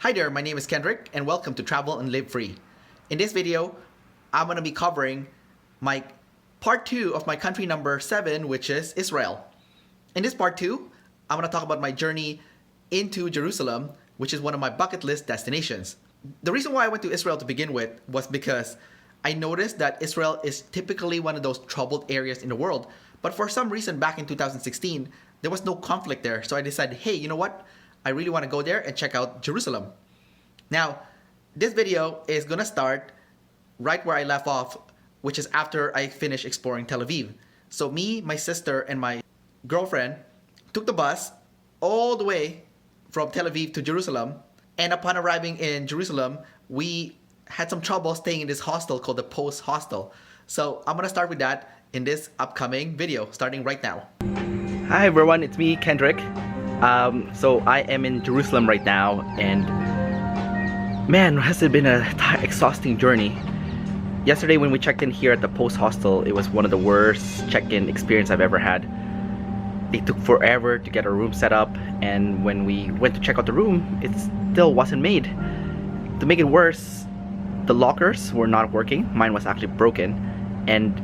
Hi there, my name is Kendrick and welcome to Travel and Live Free. In this video, I'm going to be covering my part 2 of my country number 7, which is Israel. In this part 2, I'm going to talk about my journey into Jerusalem, which is one of my bucket list destinations. The reason why I went to Israel to begin with was because I noticed that Israel is typically one of those troubled areas in the world, but for some reason back in 2016, there was no conflict there. So I decided, hey, you know what? I really want to go there and check out Jerusalem. Now, this video is going to start right where I left off, which is after I finished exploring Tel Aviv. So me, my sister, and my girlfriend took the bus all the way from Tel Aviv to Jerusalem. And upon arriving in Jerusalem, we had some trouble staying in this hostel called the Post Hostel. So I'm going to start with that in this upcoming video, starting right now. Hi everyone, it's me, Kendrick. So I am in Jerusalem right now, and man, has it been a exhausting journey. Yesterday when we checked in here at the Post Hostel, it was one of the worst check-in experience I've ever had. It took forever to get our room set up, and when we went to check out the room, it still wasn't made. To make it worse, the lockers were not working. Mine was actually broken, and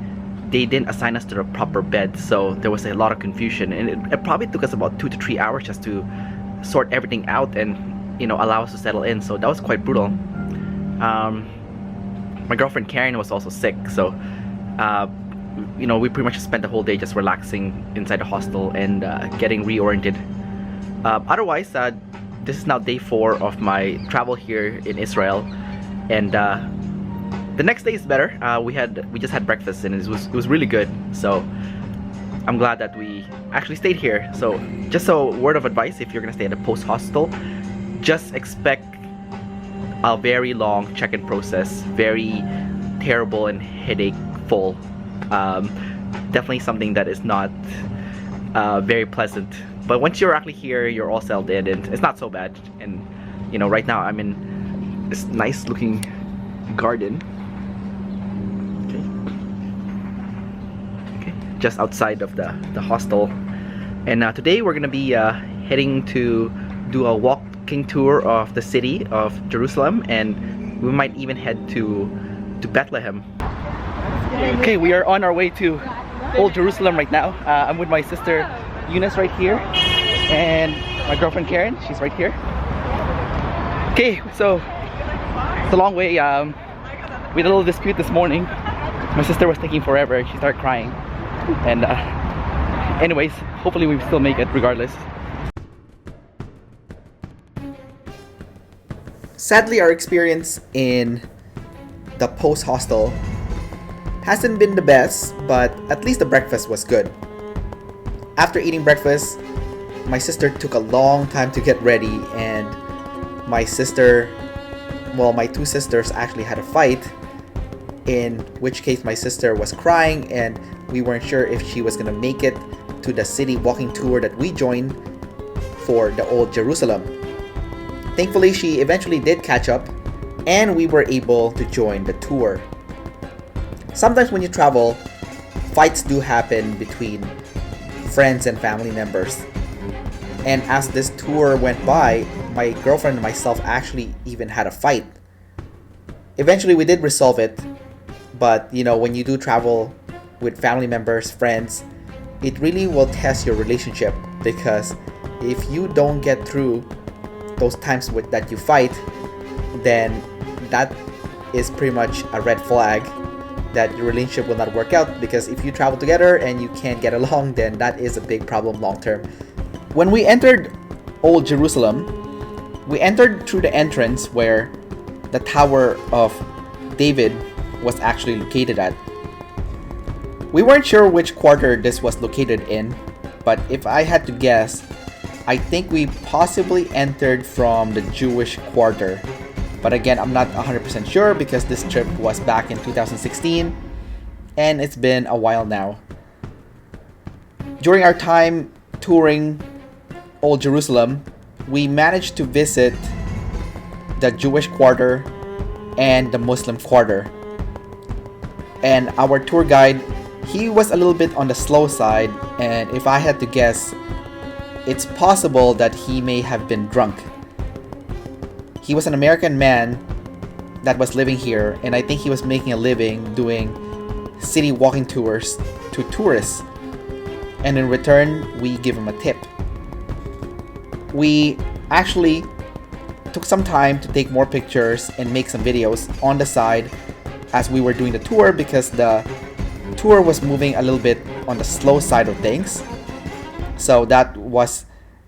they didn't assign us to the proper bed, so there was a lot of confusion, and it probably took us about 2 to 3 hours just to sort everything out and, you know, allow us to settle in. So that was quite brutal. My girlfriend Karen was also sick, so you know, we pretty much spent the whole day just relaxing inside the hostel and getting reoriented. Otherwise, this is now day 4 of my travel here in Israel, and the next day is better. We just had breakfast and it was really good. So I'm glad that we actually stayed here. So just a word of advice: if you're gonna stay at a Post Hostel, just expect a very long check-in process, very terrible and headache-full. Definitely something that is not very pleasant. But once you're actually here, you're all settled in, and it's not so bad. And you know, right now I'm in this nice-looking garden. Just outside of the hostel, and today we're gonna be heading to do a walking tour of the city of Jerusalem, and we might even head to Bethlehem. Okay, we are on our way to Old Jerusalem right now. I'm with my sister Eunice right here, and my girlfriend Karen, she's right here. Okay, so it's a long way. We had a little dispute this morning. My sister was taking forever. She started crying. And anyways, hopefully we still make it regardless. Sadly, our experience in the Post Hostel hasn't been the best, but at least the breakfast was good. After eating breakfast, my sister took a long time to get ready, and my two sisters actually had a fight, in which case my sister was crying and we weren't sure if she was gonna make it to the city walking tour that we joined for the Old Jerusalem. Thankfully, she eventually did catch up and we were able to join the tour. Sometimes when you travel, fights do happen between friends and family members. And as this tour went by, my girlfriend and myself actually even had a fight. Eventually we did resolve it, but you know, when you do travel with family members, friends, it really will test your relationship, because if you don't get through those times that you fight, then that is pretty much a red flag that your relationship will not work out, because if you travel together and you can't get along, then that is a big problem long term. When we entered Old Jerusalem, we entered through the entrance where the Tower of David was actually located at. We weren't sure which quarter this was located in, but if I had to guess, I think we possibly entered from the Jewish quarter. But again, I'm not 100% sure because this trip was back in 2016 and it's been a while now. During our time touring Old Jerusalem, we managed to visit the Jewish quarter and the Muslim quarter. And our tour guide, he was a little bit on the slow side, and if I had to guess, it's possible that he may have been drunk. He was an American man that was living here, and I think he was making a living doing city walking tours to tourists. And in return, we give him a tip. We actually took some time to take more pictures and make some videos on the side as we were doing the tour, because the tour was moving a little bit on the slow side of things. So that was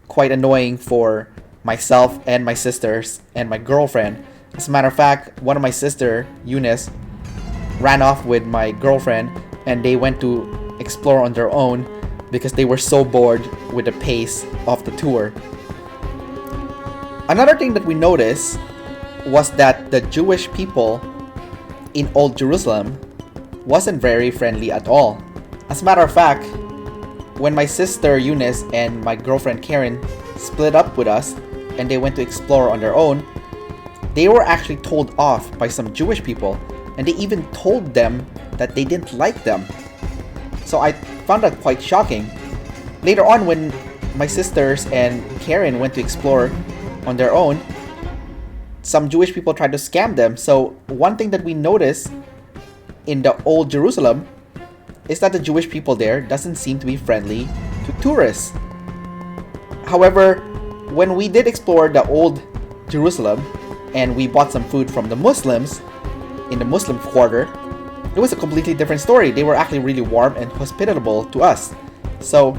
quite annoying for myself and my sisters and my girlfriend. As a matter of fact, one of my sister, Eunice, ran off with my girlfriend and they went to explore on their own because they were so bored with the pace of the tour. Another thing that we noticed was that the Jewish people in Old Jerusalem wasn't very friendly at all. As a matter of fact, when my sister Eunice and my girlfriend Karen split up with us and they went to explore on their own, they were actually told off by some Jewish people, and they even told them that they didn't like them. So I found that quite shocking. Later on, when my sisters and Karen went to explore on their own, some Jewish people tried to scam them. So one thing that we noticed in the Old Jerusalem is that the Jewish people there doesn't seem to be friendly to tourists. However, when we did explore the Old Jerusalem and we bought some food from the Muslims in the Muslim quarter, it was a completely different story. They were actually really warm and hospitable to us. So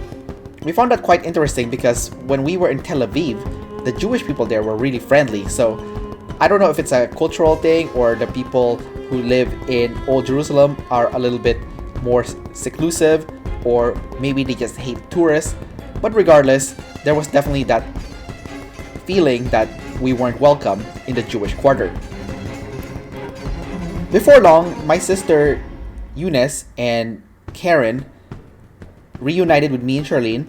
we found that quite interesting, because when we were in Tel Aviv, the Jewish people there were really friendly. So I don't know if it's a cultural thing or the people who live in Old Jerusalem are a little bit more seclusive, or maybe they just hate tourists. But regardless, there was definitely that feeling that we weren't welcome in the Jewish quarter. Before long, my sister Eunice and Karen reunited with me and Charlene,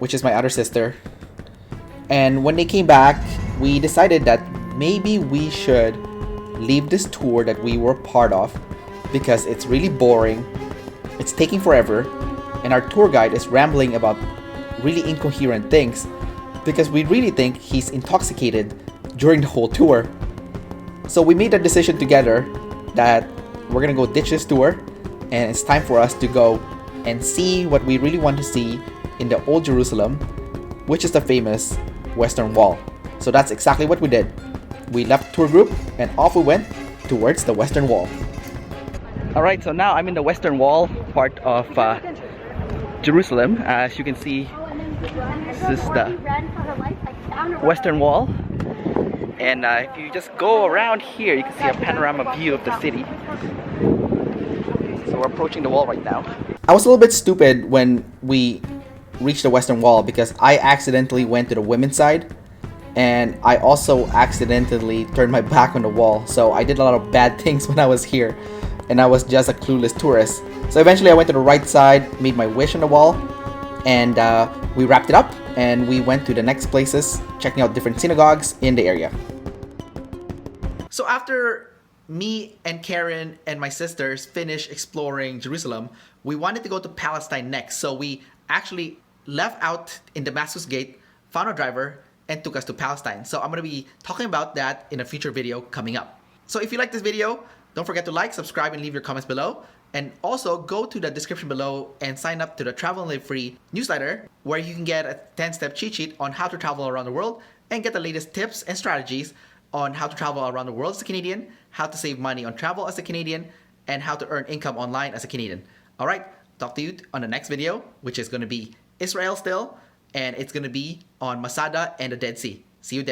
which is my other sister. And when they came back, we decided that maybe we should leave this tour that we were part of, because it's really boring, it's taking forever, and our tour guide is rambling about really incoherent things, because we really think he's intoxicated during the whole tour. So we made a decision together that we're gonna go ditch this tour, and it's time for us to go and see what we really want to see in the Old Jerusalem, which is the famous Western Wall. So that's exactly what we did. We left the tour group and off we went towards the Western Wall. Alright, so now I'm in the Western Wall part of Jerusalem. As you can see, this is the Western Wall. And if you just go around here, you can see a panorama view of the city. So we're approaching the wall right now. I was a little bit stupid when we reached the Western Wall, because I accidentally went to the women's side, and I also accidentally turned my back on the wall. So I did a lot of bad things when I was here, and I was just a clueless tourist. So eventually I went to the right side, made my wish on the wall, and we wrapped it up and we went to the next places, checking out different synagogues in the area. So after me and Karen and my sisters finished exploring Jerusalem, we wanted to go to Palestine next. So we actually left out in Damascus Gate, found a driver, and took us to Palestine. So I'm going to be talking about that in a future video coming up. So if you like this video, don't forget to like, subscribe, and leave your comments below. And also go to the description below and sign up to the Travel and Live Free newsletter, where you can get a 10-step cheat sheet on how to travel around the world and get the latest tips and strategies on how to travel around the world as a Canadian, how to save money on travel as a Canadian, and how to earn income online as a Canadian. All right, talk to you on the next video, which is going to be Israel still, and it's going to be on Masada and the Dead Sea. See you there.